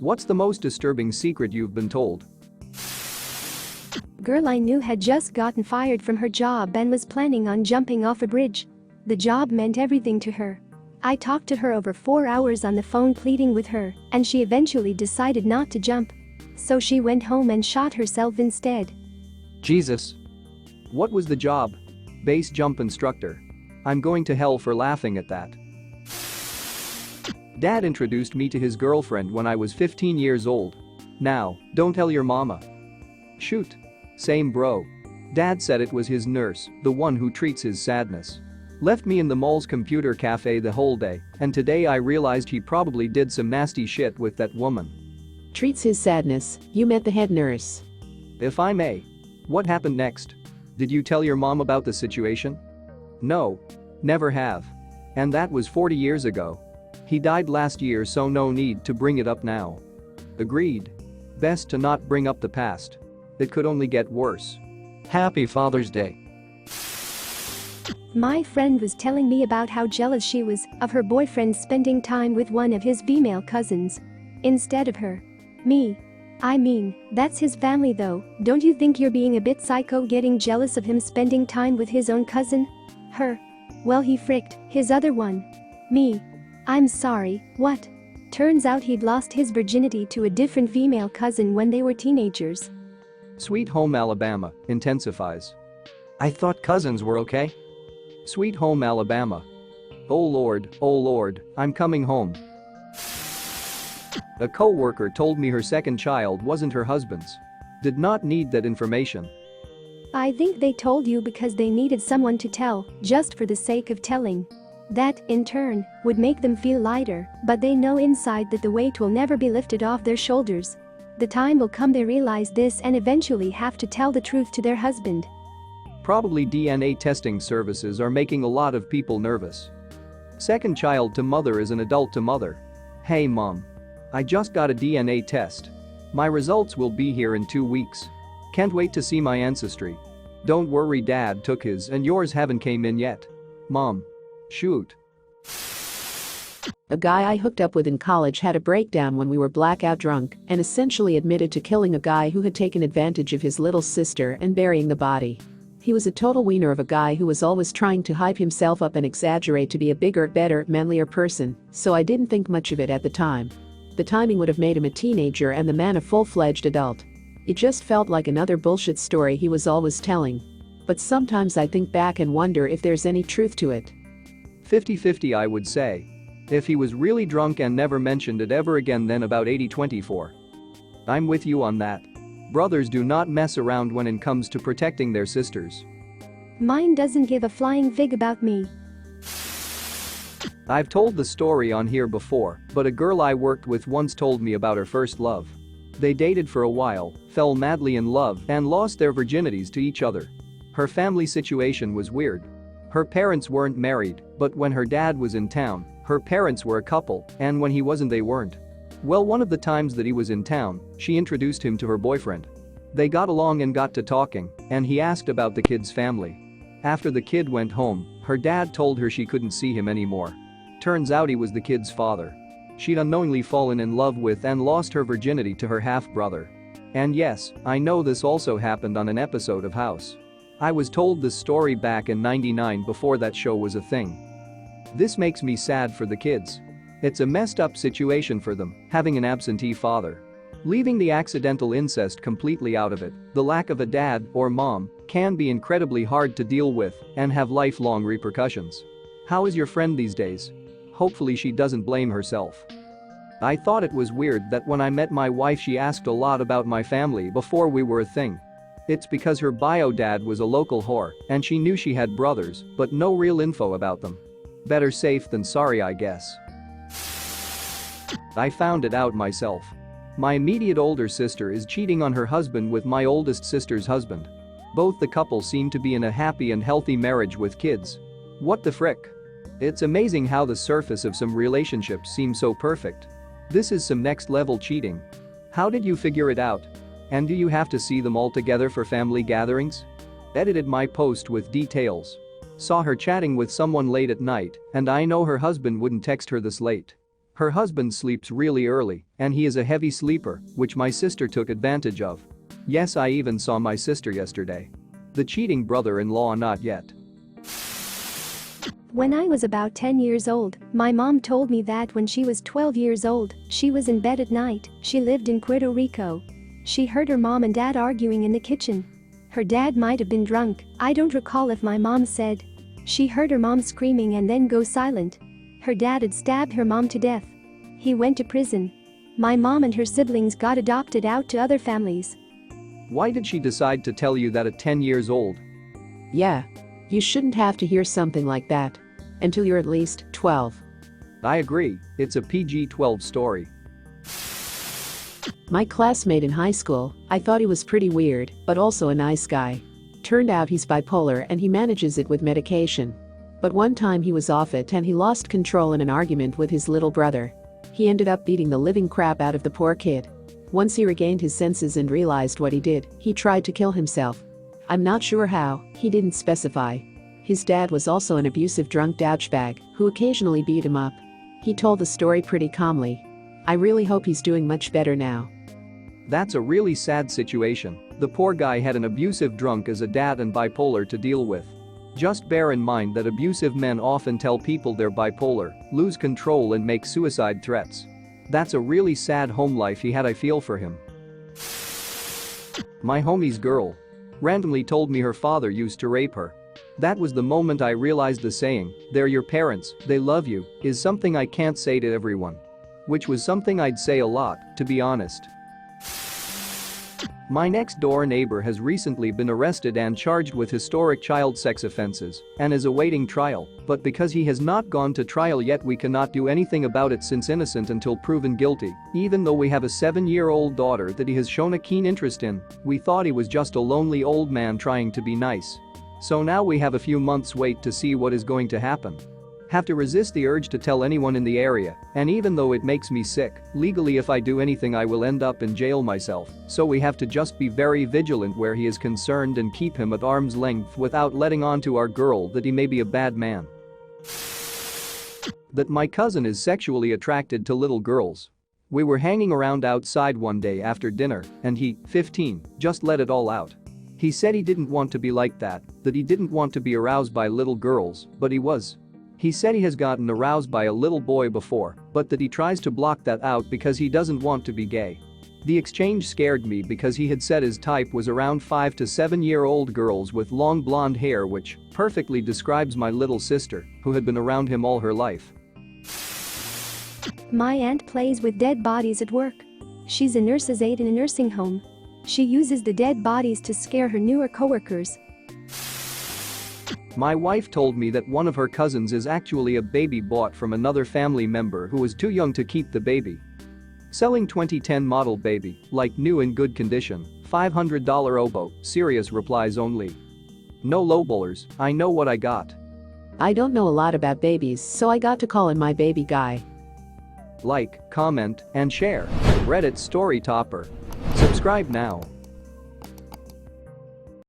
What's the most disturbing secret you've been told? Girl I knew had just gotten fired from her job and was planning on jumping off a bridge. The job meant everything to her. I talked to her over 4 hours on the phone pleading with her, and she eventually decided not to jump. So she went home and shot herself instead. Jesus. What was the job? Base jump instructor. I'm going to hell for laughing at that. Dad introduced me to his girlfriend when I was 15 years old. Now, don't tell your mama. Shoot. Same bro. Dad said it was his nurse, the one who treats his sadness. Left me in the mall's computer cafe the whole day, and today I realized he probably did some nasty shit with that woman. Treats his sadness, you met the head nurse. If I may. What happened next? Did you tell your mom about the situation? No. Never have. And that was 40 years ago. He died last year, so no need to bring it up now. Agreed. Best to not bring up the past. It could only get worse. Happy Father's Day. My friend was telling me about how jealous she was of her boyfriend spending time with one of his female cousins instead of her. Me. I mean, that's his family though. Don't you think you're being a bit psycho getting jealous of him spending time with his own cousin? Her. Well, he fricked his other one. Me. I'm sorry, what? Turns out he'd lost his virginity to a different female cousin when they were teenagers. Sweet Home Alabama intensifies. I thought cousins were okay. Sweet Home Alabama. Oh Lord, I'm coming home. A co-worker told me her second child wasn't her husband's. Did not need that information. I think they told you because they needed someone to tell, just for the sake of telling. That, in turn, would make them feel lighter, but they know inside that the weight will never be lifted off their shoulders. The time will come they realize this and eventually have to tell the truth to their husband. Probably DNA testing services are making a lot of people nervous. Second child to mother is an adult to mother. Hey mom. I just got a DNA test. My results will be here in 2 weeks. Can't wait to see my ancestry. Don't worry, dad took his and yours haven't came in yet. Mom. Shoot. A guy I hooked up with in college had a breakdown when we were blackout drunk and essentially admitted to killing a guy who had taken advantage of his little sister and burying the body. He was a total wiener of a guy who was always trying to hype himself up and exaggerate to be a bigger, better, manlier person, so I didn't think much of it at the time. The timing would have made him a teenager and the man a full-fledged adult. It just felt like another bullshit story he was always telling. But sometimes I think back and wonder if there's any truth to it. 50-50 I would say. If he was really drunk and never mentioned it ever again, then about 80-24. I'm with you on that. Brothers do not mess around when it comes to protecting their sisters. Mine doesn't give a flying fig about me. I've told the story on here before, but a girl I worked with once told me about her first love. They dated for a while, fell madly in love, and lost their virginities to each other. Her family situation was weird. Her parents weren't married, but when her dad was in town, her parents were a couple, and when he wasn't, they weren't. Well, one of the times that he was in town, she introduced him to her boyfriend. They got along and got to talking, and he asked about the kid's family. After the kid went home, her dad told her she couldn't see him anymore. Turns out he was the kid's father. She'd unknowingly fallen in love with and lost her virginity to her half-brother. And yes, I know this also happened on an episode of House. I was told this story back in '99 before that show was a thing. This makes me sad for the kids. It's a messed up situation for them, having an absentee father. Leaving the accidental incest completely out of it, the lack of a dad or mom can be incredibly hard to deal with and have lifelong repercussions. How is your friend these days? Hopefully she doesn't blame herself. I thought it was weird that when I met my wife she asked a lot about my family before we were a thing. It's because her bio dad was a local whore and she knew she had brothers, but no real info about them. Better safe than sorry, I guess. I found it out myself. My immediate older sister is cheating on her husband with my oldest sister's husband. Both the couple seem to be in a happy and healthy marriage with kids. What the frick? It's amazing how the surface of some relationships seems so perfect. This is some next level cheating. How did you figure it out? And do you have to see them all together for family gatherings? Edited my post with details. Saw her chatting with someone late at night, and I know her husband wouldn't text her this late. Her husband sleeps really early, and he is a heavy sleeper, which my sister took advantage of. Yes, I even saw my sister yesterday. The cheating brother-in-law not yet. When I was about 10 years old, my mom told me that when she was 12 years old, she was in bed at night. She lived in Puerto Rico. She heard her mom and dad arguing in the kitchen. Her dad might have been drunk, I don't recall if my mom said. She heard her mom screaming and then go silent. Her dad had stabbed her mom to death. He went to prison. My mom and her siblings got adopted out to other families. Why did she decide to tell you that at 10 years old? Yeah. You shouldn't have to hear something like that. Until you're at least 12. I agree, it's a PG-12 story. My classmate in high school, I thought he was pretty weird, but also a nice guy. Turned out he's bipolar and he manages it with medication. But one time he was off it and he lost control in an argument with his little brother. He ended up beating the living crap out of the poor kid. Once he regained his senses and realized what he did, he tried to kill himself. I'm not sure how, he didn't specify. His dad was also an abusive drunk douchebag who occasionally beat him up. He told the story pretty calmly. I really hope he's doing much better now. That's a really sad situation. The poor guy had an abusive drunk as a dad and bipolar to deal with. Just bear in mind that abusive men often tell people they're bipolar, lose control and make suicide threats. That's a really sad home life he had. I feel for him. My homie's girl randomly told me her father used to rape her. That was the moment I realized the saying, "They're your parents, they love you," is something I can't say to everyone. Which was something I'd say a lot, to be honest. My next-door neighbor has recently been arrested and charged with historic child sex offenses and is awaiting trial, but because he has not gone to trial yet we cannot do anything about it since innocent until proven guilty. Even though we have a 7-year-old daughter that he has shown a keen interest in, we thought he was just a lonely old man trying to be nice. So now we have a few months wait to see what is going to happen. Have to resist the urge to tell anyone in the area, and even though it makes me sick, legally if I do anything I will end up in jail myself, so we have to just be very vigilant where he is concerned and keep him at arm's length without letting on to our girl that he may be a bad man. That my cousin is sexually attracted to little girls. We were hanging around outside one day after dinner, and he, 15, just let it all out. He said he didn't want to be like that he didn't want to be aroused by little girls, but he was. He said he has gotten aroused by a little boy before, but that he tries to block that out because he doesn't want to be gay. The exchange scared me because he had said his type was around 5 to 7-year-old girls with long blonde hair, which perfectly describes my little sister, who had been around him all her life. My aunt plays with dead bodies at work. She's a nurse's aide in a nursing home. She uses the dead bodies to scare her newer coworkers. My wife told me that one of her cousins is actually a baby bought from another family member who was too young to keep the baby. Selling 2010 model baby, like new in good condition, $500 oboe, serious replies only. No lowballers, I know what I got. I don't know a lot about babies, so I got to call in my baby guy. Like, comment, and share. Reddit Story Topper. Subscribe now.